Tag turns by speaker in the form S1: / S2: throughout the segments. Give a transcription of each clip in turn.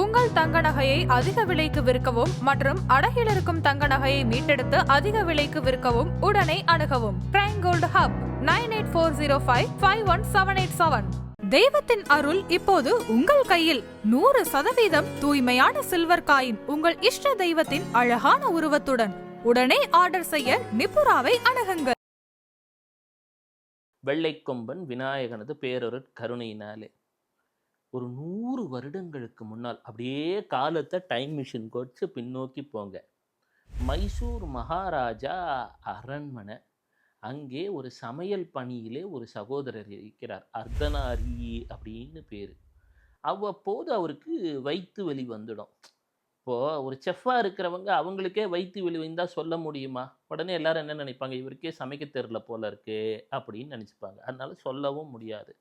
S1: உங்கள் தங்க நகையை அதிக விலைக்கு விற்கவும் மற்றும் அடகில் இருக்கும் தங்க நகையை மீட்டெடுத்து அதிக விலைக்கு விற்கவும் உடனே அணுகவும் பிரைம் கோல்டு ஹப் 9840551787. தெய்வத்தின் அருள் இப்போது உங்கள் கையில். 100% தூய்மையான சில்வர் காயின் உங்கள் இஷ்ட தெய்வத்தின் அழகான உருவத்துடன் உடனே ஆர்டர் செய்ய நிபுராவை அணுகுங்கள்.
S2: வெள்ளைக்கொம்பன் விநாயகனது பேரொரு கருணையினாலே ஒரு 100 வருடங்களுக்கு முன்னால் அப்படியே காலத்தை டைம் மிஷின் கொச்சு பின்னோக்கி போங்க. மைசூர் மகாராஜா அரண்மனை. அங்கே ஒரு சமையல் பணியிலே ஒரு சகோதரர் இருக்கிறார். அர்த்தநாரி அப்படின்னு பேர். அவ்வப்போது அவருக்கு வயிற்று வலி வந்துடும். இப்போது ஒரு செஃப்பாக இருக்கிறவங்க அவங்களுக்கே வயிற்று வலி வந்தால் சொல்ல முடியுமா? உடனே எல்லாரும் என்ன நினைப்பாங்க, இவருக்கே சமைக்க தெரியல போல இருக்கு அப்படின்னு நினச்சிப்பாங்க. அதனால சொல்லவும் முடியாது.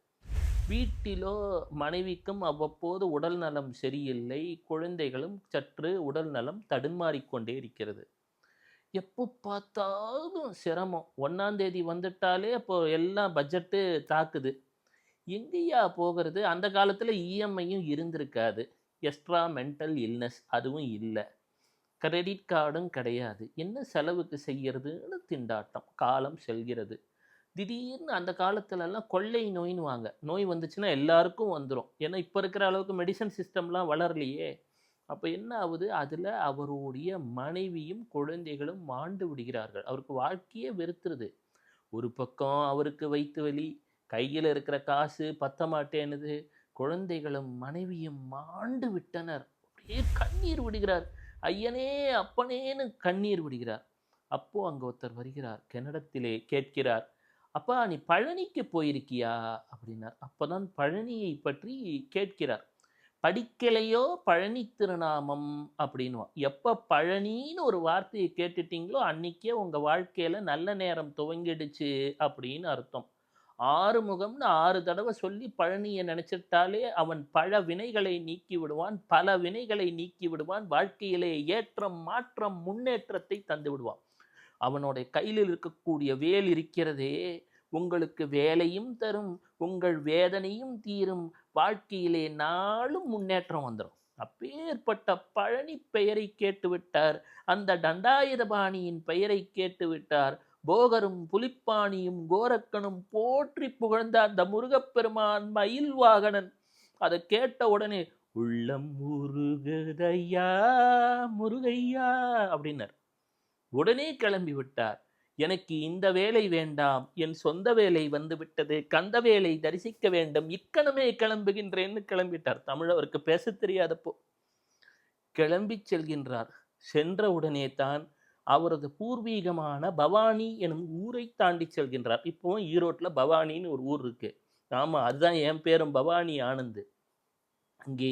S2: வீட்டிலோ மனைவிக்கும் அவ்வப்போது உடல் நலம் சரியில்லை. குழந்தைகளும் சற்று உடல் நலம் தடுமாறிக்கொண்டே இருக்கிறது. எப்போ பார்த்தாலும் சிரமம். 1ஆம் தேதி வந்துட்டாலே அப்போ எல்லாம் பட்ஜெட்டு தாக்குது. எங்கேயா போகிறது? அந்த காலத்தில் இஎம்ஐயும் இருந்திருக்காது. எக்ஸ்ட்ரா மென்டல் இல்னஸ் அதுவும் இல்லை. கிரெடிட் கார்டும் கிடையாது. என்ன செலவுக்கு செய்யறதுன்னு திண்டாட்டம். காலம் செல்கிறது. திடீர்னு அந்த காலத்துலலாம் கொள்ளை நோயின்னு வாங்க. நோய் வந்துச்சுன்னா எல்லாருக்கும் வந்துடும். ஏன்னா இப்போ இருக்கிற அளவுக்கு மெடிசன் சிஸ்டம்லாம் வளரலையே. அப்போ என்ன ஆகுது? அதில் அவருடைய மனைவியும் குழந்தைகளும் மாண்டு விடுகிறார்கள். அவருக்கு வாழ்க்கையே வெறுத்துருது. ஒரு பக்கம் அவருக்கு வயிற்று வலி, கையில் இருக்கிற காசு பத்த மாட்டேனுது. குழந்தைகளும் மனைவியும் மாண்டு விட்டனர். அப்படியே கண்ணீர் விடுகிறார். ஐயனே அப்பனேன்னு கண்ணீர் விடுகிறார். அப்போ அங்கே ஒருத்தர் வருகிறார். கிணடத்திலே கேட்கிறார், அப்பா நீ பழனிக்கு போயிருக்கியா அப்படின்னார். அப்போதான் பழனியை பற்றி கேட்கிறார். படிக்கலையோ பழனி திருநாமம் அப்படின்வான். எப்போ பழனின்னு ஒரு வார்த்தையை கேட்டுட்டீங்களோ அன்னைக்கே உங்கள் வாழ்க்கையில் நல்ல நேரம் துவங்கிடுச்சு அப்படின்னு அர்த்தம். 6 முகம்னு 6 தடவை சொல்லி பழனியை நினைச்சிட்டாலே அவன் பல வினைகளை நீக்கி விடுவான், பல வினைகளை நீக்கி விடுவான். வாழ்க்கையிலே ஏற்றம், மாற்றம், முன்னேற்றத்தை தந்து விடுவான். அவனுடைய கையில் இருக்கக்கூடிய வேல் இருக்கிறதே, உங்களுக்கு வேலையும் தரும், உங்கள் வேதனையும் தீரும், வாழ்க்கையிலே நாளும் முன்னேற்றம் வந்துடும். அப்பேற்பட்ட பழனி பெயரை கேட்டு விட்டார். அந்த தண்டாயுதபாணியின் பெயரை கேட்டு விட்டார். போகரும் புலிப்பாணியும் கோரக்கனும் போற்றி புகழ்ந்த அந்த முருகப்பெருமான் மயில் வாகனன் அதை கேட்ட உடனே உள்ளம் முருகதையா முருகையா அப்படின்னார். உடனே கிளம்பி விட்டார். எனக்கு இந்த வேலை வேண்டாம், என் சொந்த வேலை வந்து விட்டது, கந்த வேலை தரிசிக்க வேண்டும், இக்கணமே கிளம்புகின்றேன்னு கிளம்பிட்டார். தமிழ் அவருக்கு பேச தெரியாதப்போ கிளம்பி செல்கின்றார். சென்ற உடனே தான் அவரது பூர்வீகமான பவானி எனும் ஊரை தாண்டி செல்கின்றார். இப்போ ஈரோட்டில் பவானின்னு ஒரு ஊர் இருக்கு. ஆமாம், அதுதான் என் பேரும் பவானி ஆனந்து. அங்கே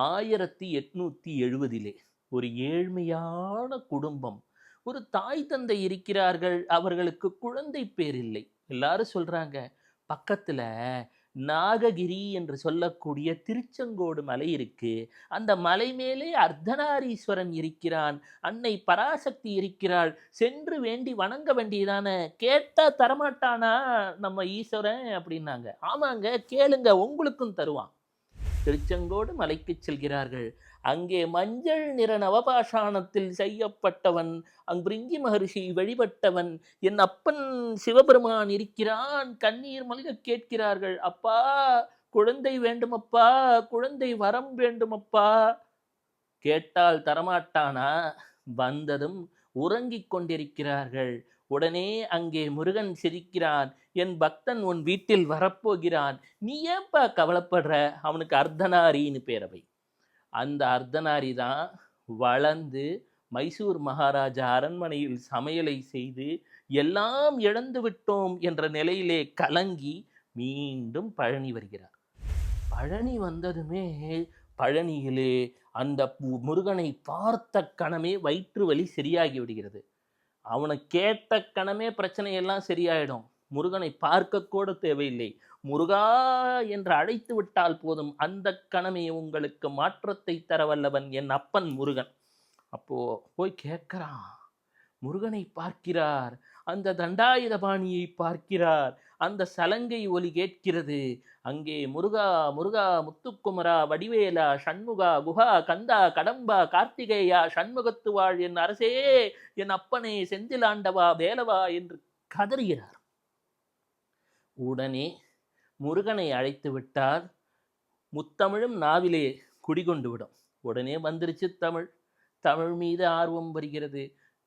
S2: 1870 ஒரு ஏழ்மையான குடும்பம். ஒரு தாய் தந்தை இருக்கிறார்கள். அவர்களுக்கு குழந்தை பேர் இல்லை. எல்லாரும் சொல்றாங்க, பக்கத்துல நாககிரி என்று சொல்லக்கூடிய திருச்செங்கோடு மலை இருக்கு. அந்த மலை மேலே அர்த்தநாரீஸ்வரன் இருக்கிறான், அன்னை பராசக்தி இருக்கிறாள், சென்று வேண்டி வணங்க வேண்டியதான. கேட்டா தரமாட்டானா நம்ம ஈஸ்வரன் அப்படின்னாங்க. ஆமாங்க, கேளுங்க, உங்களுக்கும் தருவான். திருச்செங்கோடு மலைக்கு செல்கிறார்கள். அங்கே மஞ்சள் நிற நவபாஷாணத்தில் செய்யப்பட்டவன், அங்கிருங்கி மகர்ஷி வழிபட்டவன் என் அப்பன் சிவபெருமான் இருக்கிறான். கண்ணீர் மல்க கேட்கிறார்கள், அப்பா குழந்தை வேண்டுமப்பா, குழந்தை வரம் வேண்டுமப்பா. கேட்டால் தரமாட்டானா? வந்ததும் உறங்கிக் கொண்டிருக்கிறார்கள். உடனே அங்கே முருகன் சிரிக்கிறான், என் பக்தன் உன் வீட்டில் வரப்போகிறான், நீ ஏன்பா கவலைப்படுற? அவனுக்கு அர்த்தநாரின்னு பேரவை. அந்த அர்த்தநாரி தான் வளர்ந்து மைசூர் மகாராஜா அரண்மனையில் சமையலை செய்து எல்லாம் இழந்து விட்டோம் என்ற நிலையிலே கலங்கி மீண்டும் பழனி வருகிறார். பழனி வந்ததுமே பழனியிலே அந்த முருகனை பார்த்த கணமே வயிற்று வலி சரியாகி விடுகிறது. அவனை கேட்ட கணமே பிரச்சனையெல்லாம் சரியாயிடும். முருகனை பார்க்க கூட தேவையில்லை. முருகா என்று அழைத்து விட்டால் போதும், அந்த கணமே உங்களுக்கு மாற்றத்தை தர வல்லவன் என் அப்பன் முருகன். அப்போ போய் கேட்கிறான். முருகனை பார்க்கிறார், அந்த தண்டாயுதபாணியை பார்க்கிறார். அந்த சலங்கை ஒலி கேட்கிறது. அங்கே முருகா முருகா முத்துக்குமரா வடிவேலா சண்முகா குஹா கந்தா கடம்பா கார்த்திகேயா சண்முகத்து வாழ் என் அரசே என் அப்பனே செந்திலாண்டவா வேலவா என்று கதறுகிறார். உடனே முருகனை அழைத்து விட்டால் முத்தமிழும் நாவிலே குடிகொண்டு விடும். உடனே வந்துருச்சு தமிழ். தமிழ் மீது ஆர்வம் வருகிறது.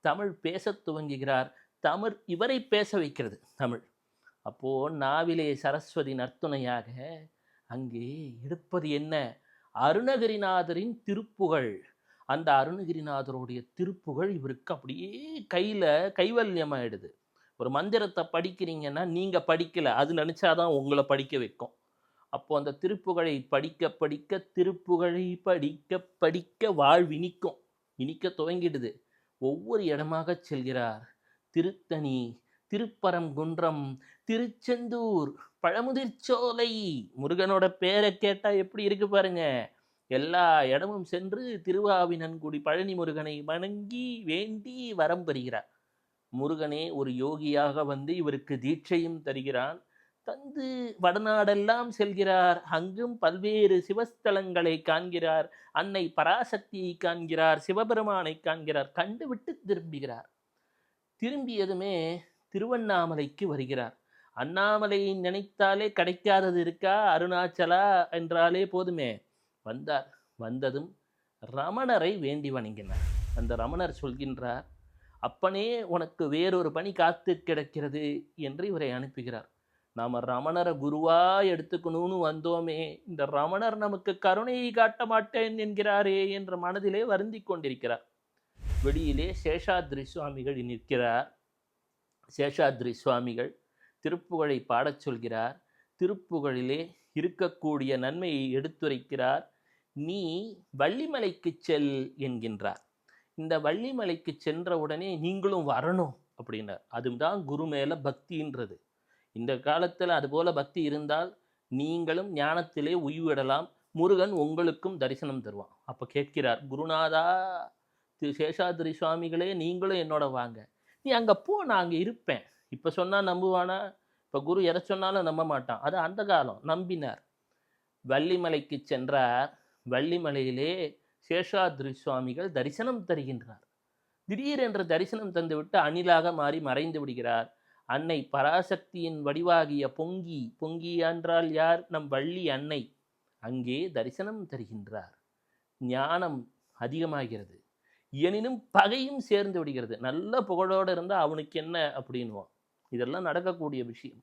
S2: தமிழ் பேசத் துவங்குகிறார். தமிழ் இவரை பேச வைக்கிறது தமிழ். அப்போ நாவிலே சரஸ்வதி நர்த்துணையாக அங்கே எடுப்பது என்ன? அருணகிரிநாதரின் திருப்புகழ். அந்த அருணகிரிநாதருடைய திருப்புகழ் இவருக்கு அப்படியே கைவல்யமாயிடுது. ஒரு மந்திரத்தை படிக்கிறீங்கன்னா நீங்க படிக்கல, அது நினைச்சாதான் உங்களை படிக்க வைக்கும். அப்போ அந்த திருப்புகழை படிக்க படிக்க திருப்புகழை படிக்க படிக்க வாழ்வினிக்கும், இனிக்க துவங்கிடுது. ஒவ்வொரு இடமாக செல்கிறார். திருத்தணி, திருப்பரங்குன்றம், திருச்செந்தூர், பழமுதிர்ச்சோலை. முருகனோட பேரை கேட்டா எப்படி இருக்கு பாருங்க. எல்லா இடமும் சென்று திருவாவினன்குடி பழனி முருகனை வணங்கி வேண்டி வரம் பெறுகிறார். முருகனே ஒரு யோகியாக வந்து இவருக்கு தீட்சையும் தருகிறான். தந்து வடநாடெல்லாம் செல்கிறார். அங்கும் பல்வேறு சிவஸ்தலங்களை காண்கிறார். அன்னை பராசக்தியை காண்கிறார். சிவபெருமானை காண்கிறார். கண்டுவிட்டு திரும்புகிறார். திரும்பியதுமே திருவண்ணாமலைக்கு வருகிறார். அண்ணாமலையை நினைத்தாலே கிடைக்காதது இருக்கா? அருணாச்சலா என்றாலே போதுமே. வந்தார். வந்ததும் ரமணரை வேண்டி வணங்கினார். அந்த ரமணர் சொல்கின்றார், அப்பனே உனக்கு வேறொரு பணி காத்து கிடக்கிறது என்று இவரை அனுப்புகிறார். நாம ரமணரை குருவா எடுத்துக்கணும்னு வந்தோமே, இந்த ரமணர் நமக்கு கருணையை காட்ட மாட்டேன் என்கிறாரே என்ற மனதிலே வருந்தி கொண்டிருக்கிறார். வெளியிலே சேஷாத்ரி சுவாமிகள் நிற்கிறார். சேஷாத்ரி சுவாமிகள் திருப்புகழை பாடச் சொல்கிறார். திருப்புகழிலே இருக்கக்கூடிய நன்மையை எடுத்துரைக்கிறார். நீ வள்ளிமலைக்கு செல் என்கின்றார். இந்த வள்ளிமலைக்கு சென்ற உடனே நீங்களும் வரணும் அப்படின்னார். அதுதான் குரு மேல பக்தின்றது. இந்த காலத்தில் அதுபோல பக்தி இருந்தால் நீங்களும் ஞானத்திலே உய்விடலாம். முருகன் உங்களுக்கும் தரிசனம் தருவான். அப்போ கேட்கிறார், குருநாதா திரு சேஷாத்ரி சுவாமிகளே, நீங்களும் என்னோட வாங்க. நீ அங்கே போ, நான் அங்கே இருப்பேன். இப்போ சொன்னால் நம்புவானா? இப்போ குரு எதை சொன்னாலும் நம்ப மாட்டான். அது அந்த காலம். நம்பினார். வள்ளிமலைக்கு சென்றார். வள்ளிமலையிலே சேஷாத்ரி சுவாமிகள் தரிசனம் தருகின்றார். திடீரென்று தரிசனம் தந்துவிட்டு அணிலாக மாறி மறைந்து விடுகிறார். அன்னை பராசக்தியின் வடிவாகிய பொங்கி, பொங்கி என்றால் யார்? நம் வள்ளி அன்னை. அங்கே தரிசனம் தருகின்றார். ஞானம் அதிகமாகிறது. எனினும் பகையும் சேர்ந்து விடுகிறது. நல்ல புகழோடு இருந்தால் அவனுக்கு என்ன அப்படின்வான். இதெல்லாம் நடக்கக்கூடிய விஷயம்.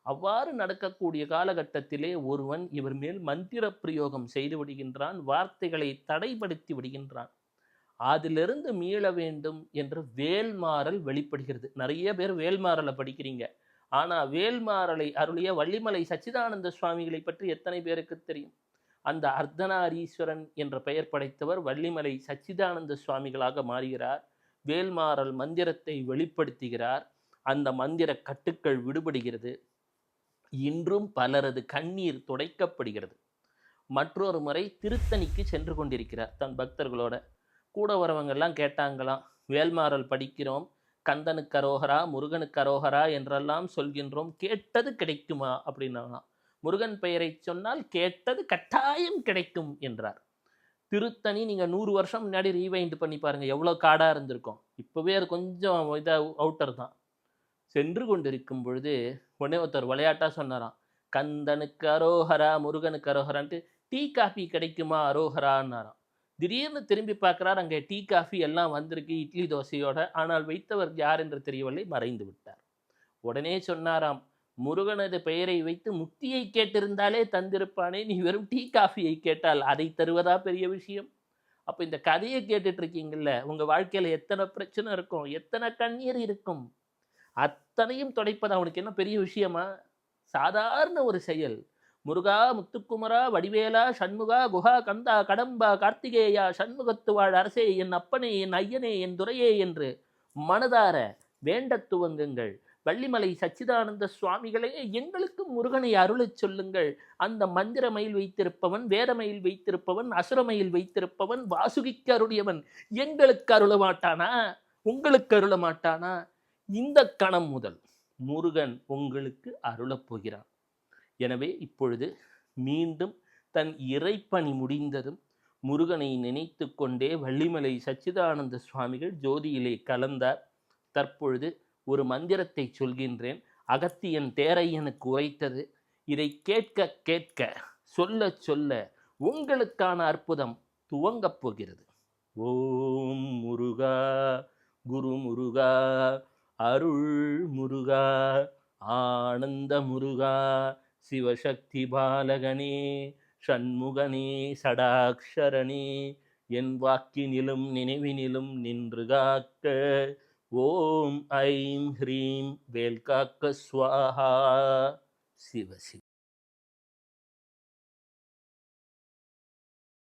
S2: அவ்வாறு நடக்கக்கூடிய காலகட்டத்திலே ஒருவன் இவர் மேல் மந்திர பிரயோகம் செய்து விடுகின்றான். வார்த்தைகளை தடைப்படுத்தி விடுகின்றான். அதிலிருந்து மீள வேண்டும் என்று வேல்மாறல் வெளிப்படுகிறது. நிறைய பேர் வேல்மாறலை படிக்கிறீங்க. ஆனால் வேல்மாறலை அருளிய வள்ளிமலை சச்சிதானந்த சுவாமிகளை பற்றி எத்தனை பேருக்கு தெரியும்? அந்த அர்த்தநாரீஸ்வரன் என்ற பெயர் படைத்தவர் வள்ளிமலை சச்சிதானந்த சுவாமிகளாக மாறுகிறார். வேல்மாறல் மந்திரத்தை வெளிப்படுத்துகிறார். அந்த மந்திர கட்டுக்கள் விடுபடுகிறது. இன்றும் பலரது கண்ணீர் துடைக்கப்படுகிறது. மற்றொரு முறை திருத்தணிக்கு சென்று கொண்டிருக்கிறார் தன் பக்தர்களோட. கூட வரவங்கெல்லாம் கேட்டாங்களாம், வேல்மாறல் படிக்கிறோம், கந்தனுக்கு அரோகரா முருகனுக்கு அரோகரா என்றெல்லாம் சொல்கின்றோம், கேட்டது கிடைக்குமா அப்படின்னாலாம். முருகன் பெயரை சொன்னால் கேட்டது கட்டாயம் கிடைக்கும் என்றார். திருத்தணி நீங்கள் 100 வருஷம் முன்னாடி ரீவைண்ட் பண்ணி பாருங்கள், எவ்வளோ காடாக இருந்திருக்கும். இப்போவே அது கொஞ்சம் இதாக அவுட்டர் தான். சென்று கொண்டிருக்கும் பொழுது உடனே ஒருத்தர் விளையாட்டாக சொன்னாராம், கந்தனுக்கு அரோகரா முருகனுக்கு அரோகரான்ட்டு டீ காஃபி கிடைக்குமா அரோகரான்னாராம். திடீர்னு திரும்பி பார்க்குறார், அங்கே டீ காஃபி எல்லாம் வந்திருக்கு இட்லி தோசையோட. ஆனால் வைத்தவர் யார் என்று தெரியவில்லை, மறைந்து விட்டார். உடனே சொன்னாராம், முருகனது பெயரை வைத்து முக்தியை கேட்டிருந்தாலே தந்திருப்பானே, நீ வெறும் டீ காஃபியை கேட்டால் அதை தருவதா பெரிய விஷயம்? அப்போ இந்த கதையை கேட்டுட்டு இருக்கீங்கல்ல, உங்கள் வாழ்க்கையில் எத்தனை பிரச்சனை இருக்கும், எத்தனை கண்ணீர் இருக்கும், அத்தனையும் துடைப்பது அவனுக்கு என்ன பெரிய விஷயமா? சாதாரண ஒரு செயல். முருகா முத்துக்குமரா வடிவேலா சண்முகா குஹா கந்தா கடம்பா கார்த்திகேயா சண்முகத்து வாழ் அரசே என் அப்பனே என் ஐயனே என் துரையே என்று மனதார வேண்டத் துவங்குங்கள். வள்ளிமலை சச்சிதானந்த சுவாமிகளே, எங்களுக்கும் முருகனை அருளச் சொல்லுங்கள். அந்த மந்திரமயில் வைத்திருப்பவன், வேதமயில் வைத்திருப்பவன், அசுரமயில் வைத்திருப்பவன், வாசுகிக்கு அருளியவன் எங்களுக்கு அருள மாட்டானா? உங்களுக்கு அருள மாட்டானா? இந்த கணம் முதல் முருகன் உங்களுக்கு அருளப் போகிறான். எனவே இப்பொழுது மீண்டும் தன் இறைப்பணி முடிந்ததும் முருகனை நினைத்து கொண்டே வள்ளிமலை சச்சிதானந்த சுவாமிகள் ஜோதியிலே கலந்தார். தற்பொழுது ஒரு மந்திரத்தை சொல்கின்றேன். அகத்தியன் தேரையனுக்கு உரைத்தது. இதை கேட்க கேட்க சொல்ல சொல்ல உங்களுக்கான அற்புதம் துவங்கப் போகிறது. ஓம் முருகா, குரு முருகா, அருள் முருகா, ஆனந்த முருகா, சிவசக்தி பாலகனே, ஷண்முகனே, சடாக்ஷரனே, என் வாக்கினிலும் நினைவினிலும் நின்று காக்க. ஓம் ஐம் ஹ்ரீம் வேல்காக்க ஸ்வாஹா. சிவ சிவ.